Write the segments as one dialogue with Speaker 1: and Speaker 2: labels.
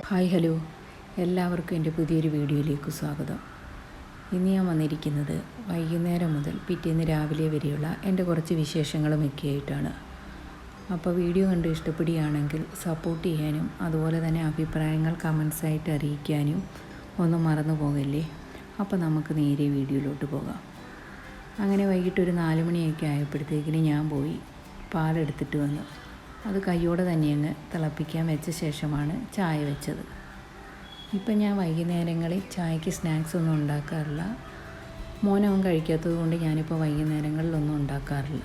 Speaker 1: Hi hello, എല്ലാവർക്കും എൻ്റെ പുതിയൊരു വീഡിയോയിലേക്ക് സ്വാഗതം. ഇന്ന് ഞാൻ വന്നിരിക്കുന്നത് വൈകുന്നേരം മുതൽ പിറ്റേന്ന് രാവിലെ വരെയുള്ള എൻ്റെ കുറച്ച് വിശേഷങ്ങളുമൊക്കെ ആയിട്ടാണ്. അപ്പോൾ വീഡിയോ കണ്ട് ഇഷ്ടപ്പെടുകയാണെങ്കിൽ സപ്പോർട്ട് ചെയ്യാനും അതുപോലെ തന്നെ അഭിപ്രായങ്ങൾ കമൻസായിട്ട് അറിയിക്കാനും ഒന്നും മറന്നു പോകല്ലേ. അപ്പോൾ നമുക്ക് നേരെ വീഡിയോയിലോട്ട് പോകാം. അങ്ങനെ വൈകിട്ടൊരു 4 മണിയൊക്കെ ആയപ്പോഴത്തേക്കിന് ഞാൻ പോയി പാലെടുത്തിട്ട് വന്നു. അത് കയ്യോടെ തന്നെ അങ്ങ് തിളപ്പിക്കാൻ വെച്ച ശേഷമാണ് ചായ വെച്ചത്. ഇപ്പം ഞാൻ വൈകുന്നേരങ്ങളിൽ ചായക്ക് സ്നാക്സ് ഒന്നും ഉണ്ടാക്കാറില്ല. മോനവൻ കഴിക്കാത്തത് കൊണ്ട് ഞാനിപ്പോൾ വൈകുന്നേരങ്ങളിലൊന്നും ഉണ്ടാക്കാറില്ല.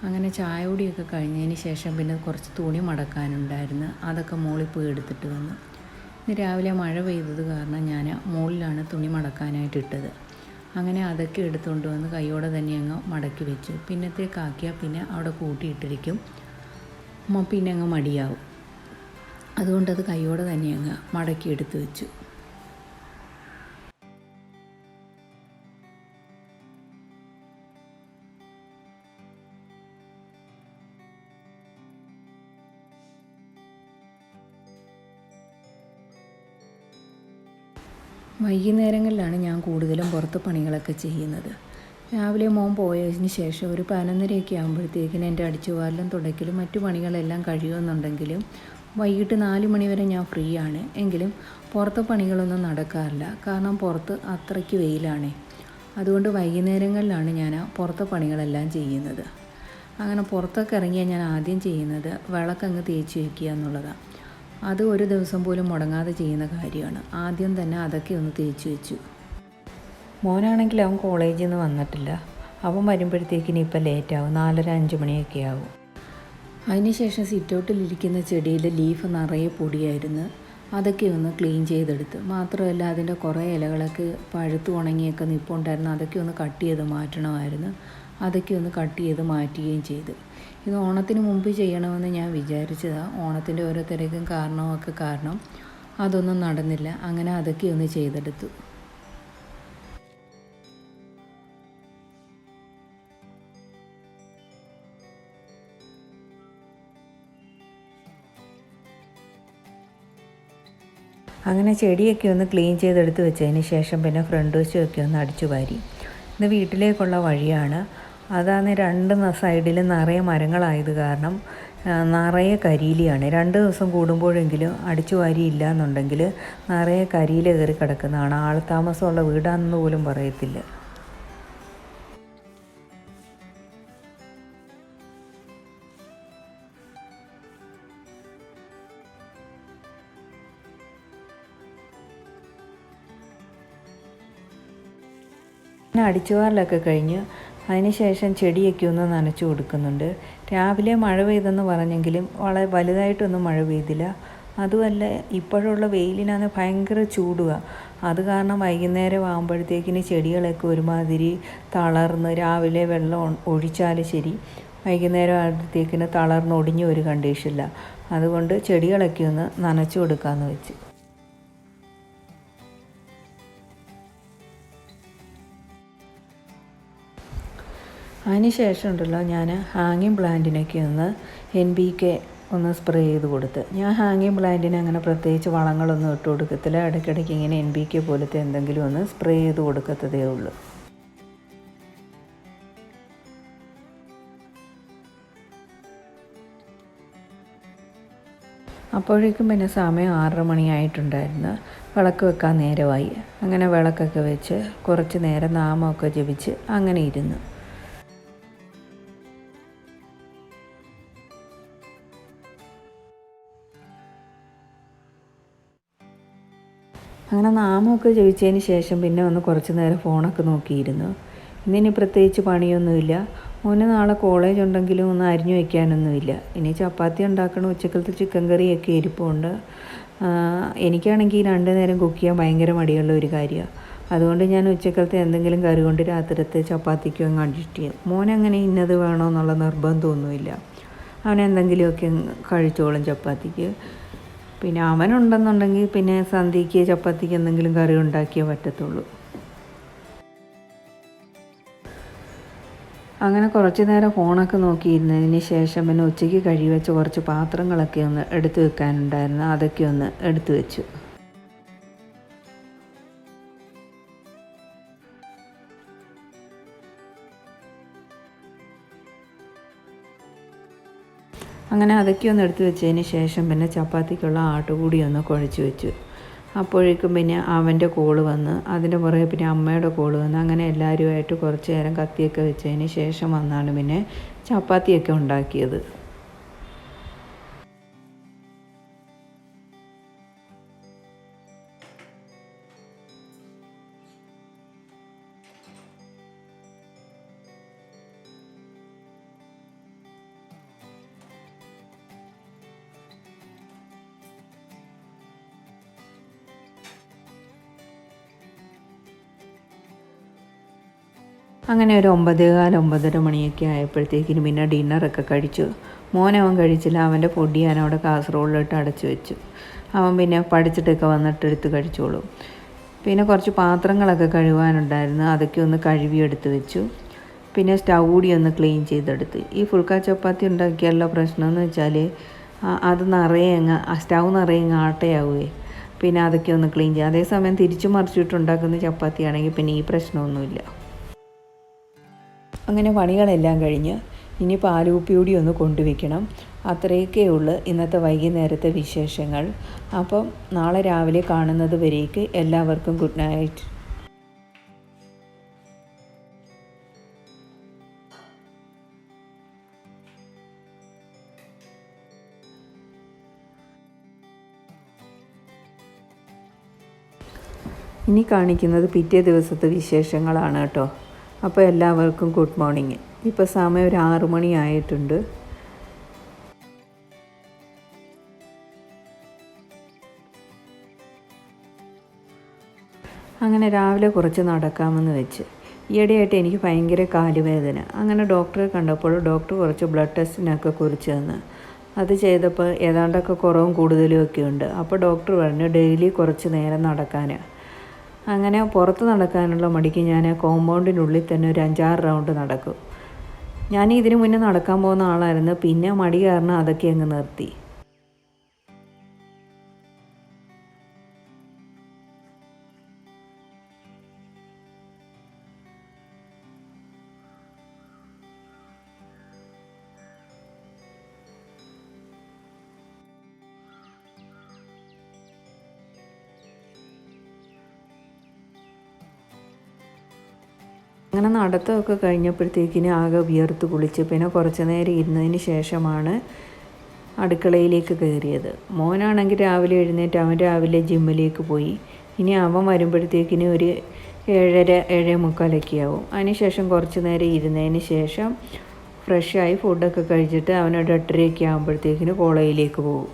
Speaker 1: അങ്ങനെ ചായ കുടിയൊക്കെ കഴിഞ്ഞതിന് ശേഷം പിന്നെ കുറച്ച് തുണി മടക്കാനുണ്ടായിരുന്നു. അതൊക്കെ മോളിൽ പോയി എടുത്തിട്ട് വന്നു. ഇന്ന് രാവിലെ മഴ പെയ്തത് കാരണം ഞാൻ മുകളിലാണ് തുണി മടക്കാനായിട്ട് ഇട്ടത്. അങ്ങനെ അതൊക്കെ എടുത്തുകൊണ്ട് വന്ന് കയ്യോടെ തന്നെ അങ്ങ് മടക്കി വെച്ചു. പിന്നത്തേക്കാക്കിയാൽ പിന്നെ അവിടെ കൂട്ടിയിട്ടിരിക്കും, പിന്നെ അങ്ങ് മടിയാവും. അതുകൊണ്ടത് കയ്യോടെ തന്നെ അങ്ങ് മടക്കി എടുത്ത് വെച്ചു. വൈകുന്നേരങ്ങളിലാണ് ഞാൻ കൂടുതലും പുറത്ത് പണികളൊക്കെ ചെയ്യുന്നത്. രാവിലെ മോൻ പോയതിന് ശേഷം ഒരു 11:30 ആകുമ്പോഴത്തേക്കിന് എൻ്റെ അടിച്ചുവാരലും തുടയ്ക്കലും മറ്റു പണികളെല്ലാം കഴിയുമെന്നുണ്ടെങ്കിലും വൈകിട്ട് 4 മണി വരെ ഞാൻ ഫ്രീ ആണ്. എങ്കിലും പുറത്തെ പണികളൊന്നും നടക്കാറില്ല, കാരണം പുറത്ത് അത്രയ്ക്ക് വെയിലാണ്. അതുകൊണ്ട് വൈകുന്നേരങ്ങളിലാണ് ഞാൻ പുറത്തെ പണികളെല്ലാം ചെയ്യുന്നത്. അങ്ങനെ പുറത്തൊക്കെ ഇറങ്ങിയാൽ ഞാൻ ആദ്യം ചെയ്യുന്നത് വിളക്കങ്ങ് തേച്ച് വയ്ക്കുക എന്നുള്ളതാണ്. അത് ഒരു ദിവസം പോലും മുടങ്ങാതെ ചെയ്യുന്ന കാര്യമാണ്. ആദ്യം തന്നെ അതൊക്കെ ഒന്ന് തേച്ച് വെച്ചു. മോനാണെങ്കിൽ അവൻ കോളേജിൽ നിന്ന് വന്നിട്ടില്ല. അവൻ വരുമ്പോഴത്തേക്കിന് ഇപ്പം ലേറ്റാവും, 4:30-5 മണിയൊക്കെ ആവും. അതിനുശേഷം സിറ്റൗട്ടിലിരിക്കുന്ന ചെടിയിൽ ലീഫ് നിറയെ പൊടിയായിരുന്നു. അതൊക്കെ ഒന്ന് ക്ലീൻ ചെയ്തെടുത്ത്. മാത്രമല്ല അതിൻ്റെ കുറേ ഇലകളൊക്കെ പഴുത്ത് ഉണങ്ങിയൊക്കെ നിൽപ്പുണ്ടായിരുന്നു. അതൊക്കെ ഒന്ന് കട്ട് ചെയ്ത് മാറ്റണമായിരുന്നു. അതൊക്കെ ഒന്ന് കട്ട് ചെയ്ത് മാറ്റുകയും ചെയ്തു. ഇത് ഓണത്തിന് മുമ്പ് ചെയ്യണമെന്ന് ഞാൻ വിചാരിച്ചതാണ്. ഓണത്തിൻ്റെ ഓരോ തിരക്കും കാരണമൊക്കെ കാരണം അതൊന്നും നടന്നില്ല. അങ്ങനെ അതൊക്കെ ഒന്ന് ചെയ്തെടുത്തു. അങ്ങനെ ചെടിയൊക്കെ ഒന്ന് ക്ലീൻ ചെയ്തെടുത്ത് വെച്ചതിന് ശേഷം പിന്നെ ഫ്രണ്ട് വശമൊക്കെ ഒന്ന് അടിച്ചു വാരി. ഇത് വീട്ടിലേക്കുള്ള വഴിയാണ്. അതാണ് 2 സൈഡിലും നിറയെ മരങ്ങളായത് കാരണം നിറയെ കരിയിലയാണ്. 2 ദിവസം കൂടുമ്പോഴെങ്കിലും അടിച്ചു വാരിയില്ല എന്നുണ്ടെങ്കിൽ നിറയെ കരിയില കയറി കിടക്കുന്നതാണ്. ആൾത്താമസമുള്ള വീടാണെന്ന് പോലും പറയത്തില്ല. പിന്നെ അടിച്ചുവാരലൊക്കെ കഴിഞ്ഞ് അതിന് ശേഷം ചെടിയൊക്കെ ഒന്ന് നനച്ചു കൊടുക്കുന്നുണ്ട്. രാവിലെ മഴ പെയ്തെന്ന് പറഞ്ഞെങ്കിലും വളരെ വലുതായിട്ടൊന്നും മഴ പെയ്തില്ല. അതുമല്ല, ഇപ്പോഴുള്ള വെയിലിനാണ് ഭയങ്കര ചൂടുക. അത് കാരണം വൈകുന്നേരം ആകുമ്പോഴത്തേക്കിന് ചെടികളൊക്കെ ഒരുമാതിരി തളർന്ന്, രാവിലെ വെള്ളം ഒഴിച്ചാൽ ശരി, വൈകുന്നേരം ആകുമ്പോഴത്തേക്കിന് തളർന്ന് ഒടിഞ്ഞ ഒരു കണ്ടീഷനില്ല. അതുകൊണ്ട് ചെടികളൊക്കെ ഒന്ന് നനച്ചു കൊടുക്കാമെന്ന് വെച്ച്. അതിന് ശേഷം ഉണ്ടല്ലോ, ഞാൻ ഹാങ്ങിങ് പ്ലാന്റിനൊക്കെ ഒന്ന് NPK ഒന്ന് സ്പ്രേ ചെയ്ത് കൊടുത്ത്. ഞാൻ ഹാങ്ങിങ് പ്ലാന്റിന് അങ്ങനെ പ്രത്യേകിച്ച് വളങ്ങളൊന്നും ഇട്ട് കൊടുക്കത്തില്ല. ഇടയ്ക്കിടയ്ക്ക് ഇങ്ങനെ NPK പോലത്തെ എന്തെങ്കിലും ഒന്ന് സ്പ്രേ ചെയ്ത് കൊടുക്കത്തതേ ഉള്ളൂ. അപ്പോഴേക്കും പിന്നെ സമയം 6:30 മണിയായിട്ടുണ്ടായിരുന്നു. വിളക്ക് വെക്കാൻ നേരമായി. അങ്ങനെ വിളക്കൊക്കെ വെച്ച് കുറച്ച് നേരം നാമമൊക്കെ ജപിച്ച് അങ്ങനെ ഇരുന്നു. അങ്ങനെ നാമമൊക്കെ ജപിച്ചതിന് ശേഷം പിന്നെ ഒന്ന് കുറച്ച് നേരം ഫോണൊക്കെ നോക്കിയിരുന്നു. ഇന്നിനി പ്രത്യേകിച്ച് പണിയൊന്നുമില്ല. മോന് നാളെ കോളേജ് ഉണ്ടെങ്കിലും ഒന്ന് അരിഞ്ഞു വയ്ക്കാനൊന്നുമില്ല. ഇനി ചപ്പാത്തി ഉണ്ടാക്കണം. ഉച്ചക്കലത്തെ ചിക്കൻ കറിയൊക്കെ ഇരിപ്പുണ്ട്. എനിക്കാണെങ്കിൽ 2 നേരം കുക്ക് ചെയ്യാൻ ഭയങ്കര മടിയുള്ള ഒരു കാര്യമാണ്. അതുകൊണ്ട് ഞാൻ ഉച്ചക്കലത്തെ എന്തെങ്കിലും കറി കൊണ്ട് രാത്രിത്തെ ചപ്പാത്തിക്കും അങ്ങ് അഡ്ജസ്റ്റ് ചെയ്യും. മോനങ്ങനെ ഇന്നത് വേണമെന്നുള്ള നിർബന്ധമൊന്നുമില്ല. അവനെന്തെങ്കിലുമൊക്കെ കഴിച്ചോളും ചപ്പാത്തിക്ക്. പിന്നെ അവനുണ്ടെന്നുണ്ടെങ്കിൽ പിന്നെ സന്ധ്യയ്ക്ക് ചപ്പാത്തിക്ക് എന്തെങ്കിലും കറി ഉണ്ടാക്കിയേ പറ്റത്തുള്ളൂ. അങ്ങനെ കുറച്ച് നേരം ഫോണൊക്കെ നോക്കിയിരുന്നതിന് ശേഷം പിന്നെ ഉച്ചയ്ക്ക് കഴുകി വെച്ച് കുറച്ച് പാത്രങ്ങളൊക്കെ ഒന്ന് എടുത്തു വെക്കാനുണ്ടായിരുന്നു. അതൊക്കെ ഒന്ന് എടുത്തു വെച്ചു. അങ്ങനെ അതൊക്കെ ഒന്ന് എടുത്തു വെച്ചതിന് ശേഷം പിന്നെ ചപ്പാത്തിക്കുള്ള ആട്ടുകൂടി ഒന്ന് കുഴച്ച് വെച്ചു. അപ്പോഴേക്കും പിന്നെ അവൻ്റെ കോള് വന്ന്, അതിൻ്റെ പുറകെ പിന്നെ അമ്മയുടെ കോള് വന്ന്, അങ്ങനെ എല്ലാവരുമായിട്ട് കുറച്ച് നേരം കത്തിയൊക്കെ വെച്ചതിന് ശേഷം വന്നാണ് പിന്നെ ചപ്പാത്തിയൊക്കെ ഉണ്ടാക്കിയത്. അങ്ങനെ ഒരു 9:15 9:30 മണിയൊക്കെ ആയപ്പോഴത്തേക്കിന് പിന്നെ ഡിന്നറൊക്കെ കഴിച്ചു. മോനവൻ കഴിച്ചില്ല. അവൻ്റെ പൊടി ഞാനവിടെ കാസറോളിലിട്ട് അടച്ചു വെച്ചു. അവൻ പിന്നെ പഠിച്ചിട്ടൊക്കെ വന്നിട്ട് എടുത്ത് കഴിച്ചോളും. പിന്നെ കുറച്ച് പാത്രങ്ങളൊക്കെ കഴുകാനുണ്ടായിരുന്നു. അതൊക്കെ ഒന്ന് കഴുകിയെടുത്ത് വെച്ചു. പിന്നെ സ്റ്റൗ കൂടി ഒന്ന് ക്ലീൻ ചെയ്തെടുത്ത്. ഈ ഫുൾക്ക ചപ്പാത്തി ഉണ്ടാക്കിയാലുള്ള പ്രശ്നം എന്ന് വെച്ചാൽ അത് സ്റ്റൗ നിറയെ ആട്ടയാവുകയെ. പിന്നെ അതൊക്കെ ഒന്ന് ക്ലീൻ ചെയ്യുക. അതേസമയം തിരിച്ചു മറിച്ചിട്ടുണ്ടാക്കുന്ന ചപ്പാത്തിയാണെങ്കിൽ പിന്നെ ഈ പ്രശ്നമൊന്നുമില്ല. അങ്ങനെ പണികളെല്ലാം കഴിഞ്ഞ് ഇനി പാലുകുപ്പി കൂടി ഒന്ന് കൊണ്ടുവയ്ക്കണം. അത്രയൊക്കെ ഉള്ളു ഇന്നത്തെ വൈകുന്നേരത്തെ വിശേഷങ്ങൾ. അപ്പം നാളെ രാവിലെ കാണുന്നത് വരേക്ക് എല്ലാവർക്കും ഗുഡ് നൈറ്റ്. ഇനി കാണിക്കുന്നത് പിറ്റേ ദിവസത്തെ വിശേഷങ്ങളാണ് കേട്ടോ. അപ്പോൾ എല്ലാവർക്കും ഗുഡ് മോർണിംഗ്. ഇപ്പോൾ സമയം ഒരു 6 മണി ആയിട്ടുണ്ട്. അങ്ങനെ രാവിലെ കുറച്ച് നടക്കാമെന്ന് വെച്ച്. ഈയിടെയായിട്ട് എനിക്ക് ഭയങ്കര കാലുവേദന. അങ്ങനെ ഡോക്ടറെ കണ്ടപ്പോൾ ഡോക്ടർ കുറച്ച് ബ്ലഡ് ടെസ്റ്റിനൊക്കെ കുറിച്ച് തന്നു. അത് ചെയ്തപ്പോൾ ഏതാണ്ടൊക്കെ കുറവും കൂടുതലും ഒക്കെ ഉണ്ട്. അപ്പോൾ ഡോക്ടർ പറഞ്ഞു ഡെയിലി കുറച്ച് നേരം നടക്കാൻ. അങ്ങനെ പുറത്ത് നടക്കാനുള്ള മടിക്ക് ഞാൻ കോമ്പൗണ്ടിനുള്ളിൽ തന്നെ ഒരു 5-6 റൗണ്ട് നടക്കും. ഞാൻ ഇതിനു മുന്നേ നടക്കാൻ പോകുന്ന ആളായിരുന്നു. പിന്നെ മടി കാരണം അതൊക്കെ അങ്ങ് നിർത്തി. അങ്ങനെ നടത്തമൊക്കെ കഴിഞ്ഞപ്പോഴത്തേക്കിന് ആകെ വിയർത്ത് കുളിച്ച് പിന്നെ കുറച്ച് നേരം ഇരുന്നതിന് ശേഷമാണ് അടുക്കളയിലേക്ക് കയറിയത്. മോനാണെങ്കിൽ രാവിലെ എഴുന്നേറ്റ് അവൻ രാവിലെ ജിമ്മിലേക്ക് പോയി. ഇനി അവൻ വരുമ്പോഴത്തേക്കിന് ഒരു 7:30 7:45 ആവും. അതിനുശേഷം കുറച്ച് നേരം ഇരുന്നതിന് ശേഷം ഫ്രഷായി ഫുഡൊക്കെ കഴിച്ചിട്ട് അവനൊരു 8:30 ആകുമ്പോഴത്തേക്കിന് കോളേജിലേക്ക് പോകും.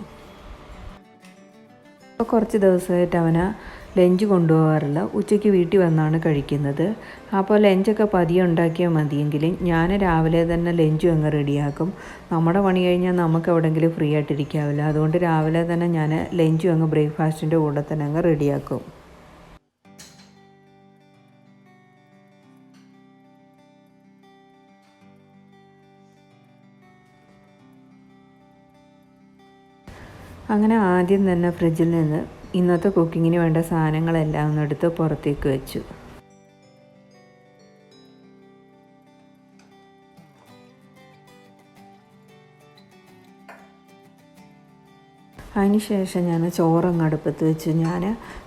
Speaker 1: ഇപ്പോൾ കുറച്ച് ദിവസമായിട്ട് അവന് ലഞ്ച് കൊണ്ടുപോകാറില്ല. ഉച്ചയ്ക്ക് വീട്ടിൽ വന്നാണ് കഴിക്കുന്നത്. അപ്പോൾ ലഞ്ചൊക്കെ പതിയെ ഉണ്ടാക്കിയാൽ മതിയെങ്കിലും ഞാൻ രാവിലെ തന്നെ ലഞ്ചും അങ്ങ് റെഡിയാക്കും. നമ്മുടെ പണി കഴിഞ്ഞാൽ നമുക്ക് എവിടെയെങ്കിലും ഫ്രീ ആയിട്ടിരിക്കാവില്ല. അതുകൊണ്ട് രാവിലെ തന്നെ ഞാൻ ലഞ്ചും അങ്ങ് ബ്രേക്ക്ഫാസ്റ്റിൻ്റെ കൂടെ തന്നെ അങ്ങ് റെഡിയാക്കും. അങ്ങനെ ആദ്യം തന്നെ ഫ്രിഡ്ജിൽ നിന്ന് ഇന്നത്തെ കുക്കിങ്ങിന് വേണ്ട സാധനങ്ങളെല്ലാം ഒന്നെടുത്ത് പുറത്തേക്ക് വെച്ചു. അതിനുശേഷം ഞാൻ ചോറങ്ങ് അടുപ്പത്ത് വെച്ച്. ഞാൻ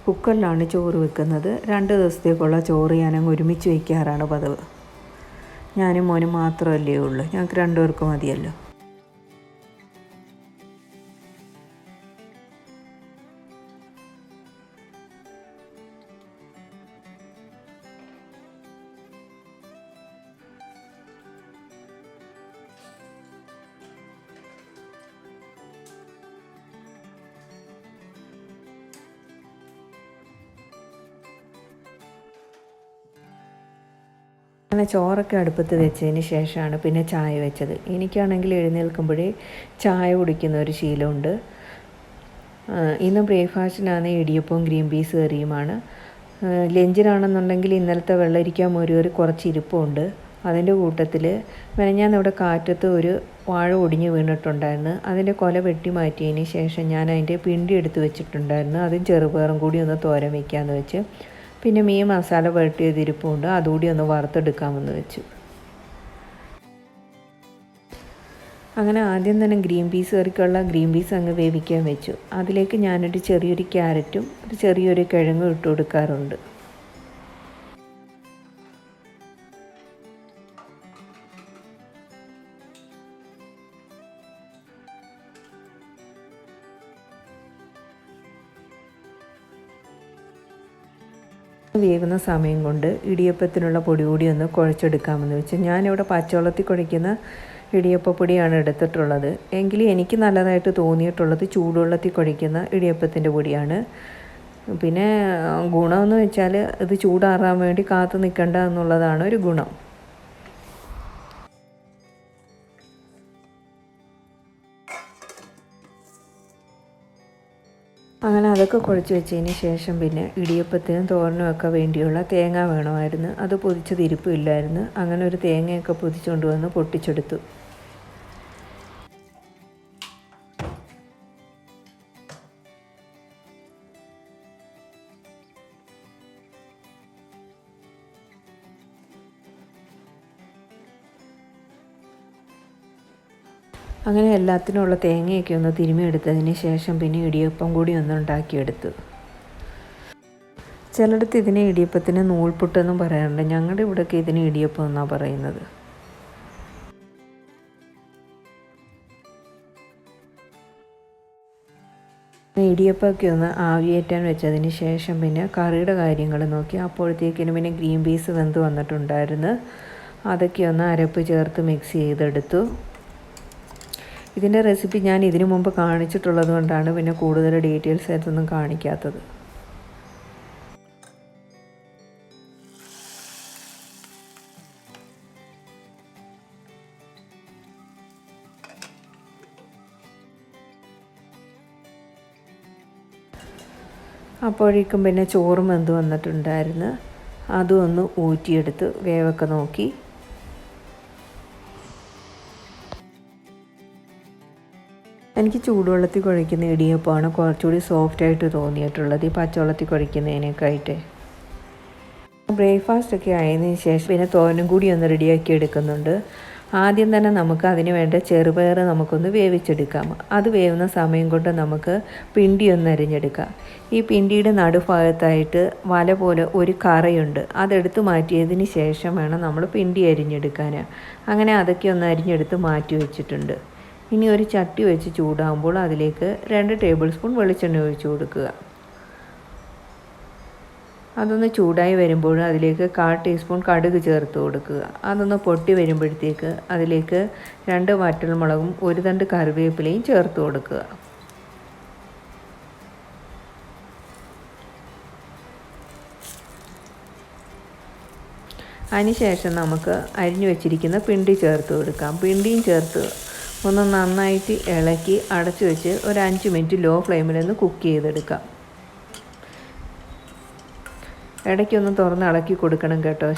Speaker 1: കുക്കറിലാണ് ചോറ് വെക്കുന്നത്. 2 ദിവസത്തേക്കുള്ള ചോറ് ഞാനങ്ങ് ഒരുമിച്ച് വയ്ക്കാറാണ് പതിവ്. ഞാനും മോനും മാത്രമല്ലേ ഉള്ളൂ. ഞങ്ങൾക്ക് 2 പേർക്ക് മതിയല്ലോ. അങ്ങനെ ചോറൊക്കെ അടുപ്പത്ത് വെച്ചതിന് ശേഷമാണ് പിന്നെ ചായ വെച്ചത്. എനിക്കാണെങ്കിൽ എഴുന്നേൽക്കുമ്പോഴേ ചായ കുടിക്കുന്ന ഒരു ശീലമുണ്ട്. ഇന്ന് ബ്രേക്ക്ഫാസ്റ്റിനാണ് ഇടിയപ്പവും ഗ്രീൻ പീസ് കറിയുമാണ്. ലഞ്ചിനാണെന്നുണ്ടെങ്കിൽ ഇന്നലത്തെ വെള്ളരിക്ക മോരുകറി കുറച്ച് ഇരിപ്പുണ്ട്. അതിൻ്റെ കൂട്ടത്തിൽ മെനഞ്ഞാന്നിവിടെ കാറ്റത്ത് ഒരു വാഴ ഒടിഞ്ഞ് വീണിട്ടുണ്ടായിരുന്നു. അതിൻ്റെ കൊല വെട്ടി മാറ്റിയതിന് ശേഷം ഞാൻ അതിൻ്റെ പിണ്ടി എടുത്ത് വെച്ചിട്ടുണ്ടായിരുന്നു. അതും ചെറുപയറും കൂടി ഒന്ന് തോരൻ വയ്ക്കാമെന്ന് വെച്ച്. പിന്നെ മീൻ മസാല പുരട്ടിയതിരിപ്പുണ്ട്, അതുകൂടി ഒന്ന് വറുത്തെടുക്കാമെന്ന് വെച്ചു. അങ്ങനെ ആദ്യം തന്നെ ഗ്രീൻ പീസ് കറിക്കുള്ള ഗ്രീൻ പീസ് അങ്ങ് വേവിക്കാൻ വെച്ചു. അതിലേക്ക് ഞാനൊരു ചെറിയൊരു ക്യാരറ്റും ഒരു ചെറിയൊരു കിഴങ്ങും ഇട്ട് കൊടുക്കാറുണ്ട്. വേകുന്ന സമയം കൊണ്ട് ഇടിയപ്പത്തിനുള്ള പൊടി കൂടി ഒന്ന് കുഴച്ചെടുക്കാമെന്ന് വെച്ച്. ഞാനിവിടെ പച്ചവെള്ളത്തിൽ കുഴയ്ക്കുന്ന ഇടിയപ്പപ്പൊടിയാണ് എടുത്തിട്ടുള്ളത്. എങ്കിലും എനിക്ക് നല്ലതായിട്ട് തോന്നിയിട്ടുള്ളത് ചൂടുവെള്ളത്തിൽ കുഴയ്ക്കുന്ന ഇടിയപ്പത്തിൻ്റെ പൊടിയാണ്. പിന്നെ ഗുണമെന്ന് വെച്ചാൽ ഇത് ചൂടാറാൻ വേണ്ടി കാത്തു നിൽക്കണ്ട എന്നുള്ളതാണ് ഒരു ഗുണം. അങ്ങനെ അതൊക്കെ കുഴച്ച് വെച്ചതിന് ശേഷം പിന്നെ ഇടിയപ്പത്തിനും തോരനും ഒക്കെ വേണ്ടിയുള്ള തേങ്ങ വേണമായിരുന്നു. അത് പൊതിച്ചതിരിപ്പില്ലായിരുന്നു. അങ്ങനെ ഒരു തേങ്ങയൊക്കെ പൊതിച്ചുകൊണ്ട് വന്ന് പൊട്ടിച്ചെടുത്തു. അങ്ങനെ എല്ലാത്തിനുമുള്ള തേങ്ങയൊക്കെ ഒന്ന് തിരുമിയെടുത്തതിന് ശേഷം പിന്നെ ഇടിയപ്പം കൂടി ഒന്ന് ഉണ്ടാക്കിയെടുത്തു. ചിലയിടത്ത് ഇതിനെ ഇടിയപ്പത്തിന് നൂൽപുട്ടെന്നും പറയാറുണ്ട്. ഞങ്ങളുടെ ഇവിടെയൊക്കെ ഇതിന് ഇടിയപ്പം എന്നാണ് പറയുന്നത്. ഇടിയപ്പമൊക്കെ ഒന്ന് ആവിയേറ്റാൻ വെച്ചതിന് ശേഷം പിന്നെ കറിയുടെ കാര്യങ്ങൾ നോക്കി. അപ്പോഴത്തേക്കിനും പിന്നെ ഗ്രീൻ പീസ് വെന്ത് വന്നിട്ടുണ്ടായിരുന്നു. അതൊക്കെ ഒന്ന് അരപ്പ് ചേർത്ത് മിക്സ് ചെയ്തെടുത്തു. ഇതിൻ്റെ റെസിപ്പി ഞാൻ ഇതിനു മുമ്പ് കാണിച്ചിട്ടുള്ളത് കൊണ്ടാണ് പിന്നെ കൂടുതൽ ഡീറ്റെയിൽസ് ആയിട്ടൊന്നും കാണിക്കാത്തത്. അപ്പോഴേക്കും പിന്നെ ചോറും വെന്ത് വന്നിട്ടുണ്ടായിരുന്നു. അതും ഒന്ന് ഊറ്റിയെടുത്ത് വേവൊക്കെ നോക്കി. എനിക്ക് ചൂടുവെള്ളത്തിൽ കുഴയ്ക്കുന്ന ഇടിയപ്പമാണ് കുറച്ചുകൂടി സോഫ്റ്റായിട്ട് തോന്നിയിട്ടുള്ളത് ഈ പച്ചവെള്ളത്തിൽ കുഴയ്ക്കുന്നതിനേക്കായിട്ട്. ബ്രേക്ക്ഫാസ്റ്റൊക്കെ ആയതിനു ശേഷം പിന്നെ തോരനും കൂടി ഒന്ന് റെഡിയാക്കി എടുക്കുന്നുണ്ട്. ആദ്യം തന്നെ നമുക്ക് അതിന് വേണ്ട ചെറുപയർ നമുക്കൊന്ന് വേവിച്ചെടുക്കാം. അത് വേവുന്ന സമയം കൊണ്ട് നമുക്ക് പിണ്ടി ഒന്ന് അരിഞ്ഞെടുക്കാം. ഈ പിണ്ടിയുടെ നടുഭാഗത്തായിട്ട് വല പോലെ ഒരു കറയുണ്ട്. അതെടുത്ത് മാറ്റിയതിന് ശേഷം വേണം നമ്മൾ പിണ്ടി അരിഞ്ഞെടുക്കാൻ. അങ്ങനെ അതൊക്കെ ഒന്ന് അരിഞ്ഞെടുത്ത് മാറ്റി വെച്ചിട്ടുണ്ട്. ഇനി ഒരു ചട്ടി വെച്ച് ചൂടാകുമ്പോൾ അതിലേക്ക് 2 ടേബിൾ സ്പൂൺ വെളിച്ചെണ്ണ ഒഴിച്ച് കൊടുക്കുക. അതൊന്ന് ചൂടായി വരുമ്പോൾ അതിലേക്ക് 1/4 ടീസ്പൂൺ കടുക് ചേർത്ത് കൊടുക്കുക. അതൊന്ന് പൊട്ടി വരുമ്പോഴത്തേക്ക് അതിലേക്ക് 2 വറ്റൽമുളകും 1 തണ്ട് കറിവേപ്പിലയും ചേർത്ത് കൊടുക്കുക. അതിനുശേഷം നമുക്ക് അരിഞ്ഞു വെച്ചിരിക്കുന്ന പിണ്ടി ചേർത്ത് കൊടുക്കാം. പിണ്ടിയും ചേർത്ത് ഒന്ന് നന്നായിട്ട് ഇളക്കി അടച്ചു വെച്ച് ഒരു 5 മിനിറ്റ് ലോ ഫ്ലെയിമിലൊന്ന് കുക്ക് ചെയ്തെടുക്കാം. ഇടയ്ക്കൊന്ന് തുറന്ന് ഇളക്കി കൊടുക്കണം കേട്ടോ.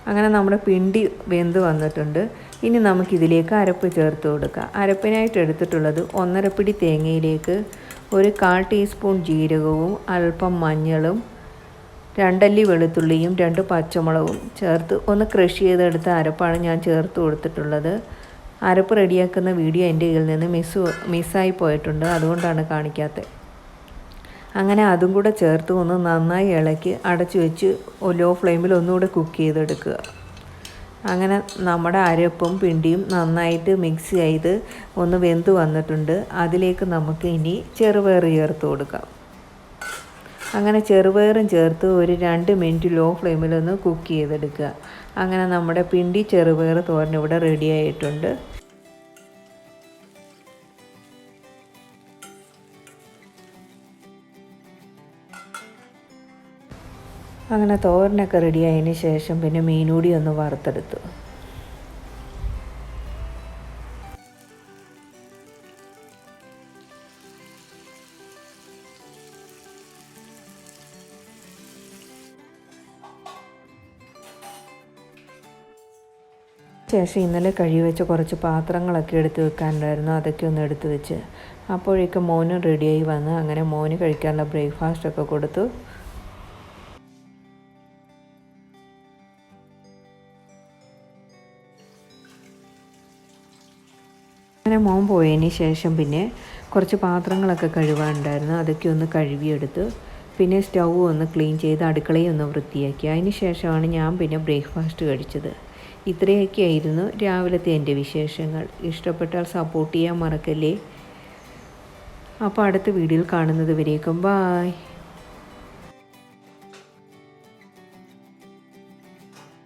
Speaker 1: അങ്ങനെ നമ്മുടെ പിണ്ടി വെന്ത് വന്നിട്ടുണ്ട്. ഇനി നമുക്കിതിലേക്ക് അരപ്പ് ചേർത്ത് കൊടുക്കാം. അരപ്പിനായിട്ട് എടുത്തിട്ടുള്ളത് 1.5 പിടി തേങ്ങയിലേക്ക് ഒരു 1/4 ടീസ്പൂൺ ജീരകവും അല്പം മഞ്ഞളും 2 അല്ലി വെളുത്തുള്ളിയും 2 പച്ചമുളകും ചേർത്ത് ഒന്ന് ക്രഷ് ചെയ്തെടുത്ത അരപ്പാണ് ഞാൻ ചേർത്ത് കൊടുത്തിട്ടുള്ളത്. അരപ്പ് റെഡിയാക്കുന്ന വീഡിയോ എൻ്റെ കയ്യിൽ നിന്ന് മിസ്സായി പോയിട്ടുണ്ട്, അതുകൊണ്ടാണ് കാണിക്കാത്തത്. അങ്ങനെ അതും കൂടെ ചേർത്ത് ഒന്ന് നന്നായി ഇളക്കി അടച്ചു വെച്ച് ലോ ഫ്ലെയിമിൽ ഒന്നുകൂടെ കുക്ക് ചെയ്തെടുക്കുക. അങ്ങനെ നമ്മുടെ അരപ്പും പിണ്ടിയും നന്നായിട്ട് മിക്സ് ചെയ്ത് ഒന്ന് വെന്ത് വന്നിട്ടുണ്ട്. അതിലേക്ക് നമുക്ക് ഇനി ചെറുപയർ ചേർത്ത് കൊടുക്കാം. അങ്ങനെ ചെറുപയറും ചേർത്ത് ഒരു 2 മിനിറ്റ് ലോ ഫ്ലെയിമിലൊന്ന് കുക്ക് ചെയ്തെടുക്കുക. അങ്ങനെ നമ്മുടെ പിണ്ടി ചെറുപയർ തോരൻ ഇവിടെ റെഡി ആയിട്ടുണ്ട്. അങ്ങനെ തോരനൊക്കെ റെഡി ആയതിന് ശേഷം പിന്നെ മീനൂടി ഒന്ന് വറുത്തെടുത്തു. ശേഷം ഇന്നലെ കഴുകി വെച്ച കുറച്ച് പാത്രങ്ങളൊക്കെ എടുത്ത് വെക്കാനുണ്ടായിരുന്നു, അതൊക്കെ ഒന്ന് എടുത്ത് വെച്ച്. അപ്പോഴേക്കും മോനും റെഡിയായി വന്ന് അങ്ങനെ മോന് കഴിക്കാനുള്ള ബ്രേക്ക്ഫാസ്റ്റൊക്കെ കൊടുത്തു. അങ്ങനെ മോൻ പോയതിന് ശേഷം പിന്നെ കുറച്ച് പാത്രങ്ങളൊക്കെ കഴുകാനുണ്ടായിരുന്നു, അതൊക്കെ ഒന്ന് കഴുകിയെടുത്ത്. പിന്നെ സ്റ്റൗ ഒന്ന് ക്ലീൻ ചെയ്ത് അടുക്കളയും ഒന്ന് വൃത്തിയാക്കി. അതിന് ശേഷമാണ് ഞാൻ പിന്നെ ബ്രേക്ക്ഫാസ്റ്റ് കഴിച്ചത്. ഇത്രയൊക്കെയായിരുന്നു രാവിലത്തെ എൻ്റെ വിശേഷങ്ങൾ. ഇഷ്ടപ്പെട്ടാൽ സപ്പോർട്ട് ചെയ്യാൻ മറക്കല്ലേ. അപ്പോൾ അടുത്ത വീഡിയോയിൽ കാണുന്നത് വരേക്കും ബായ്.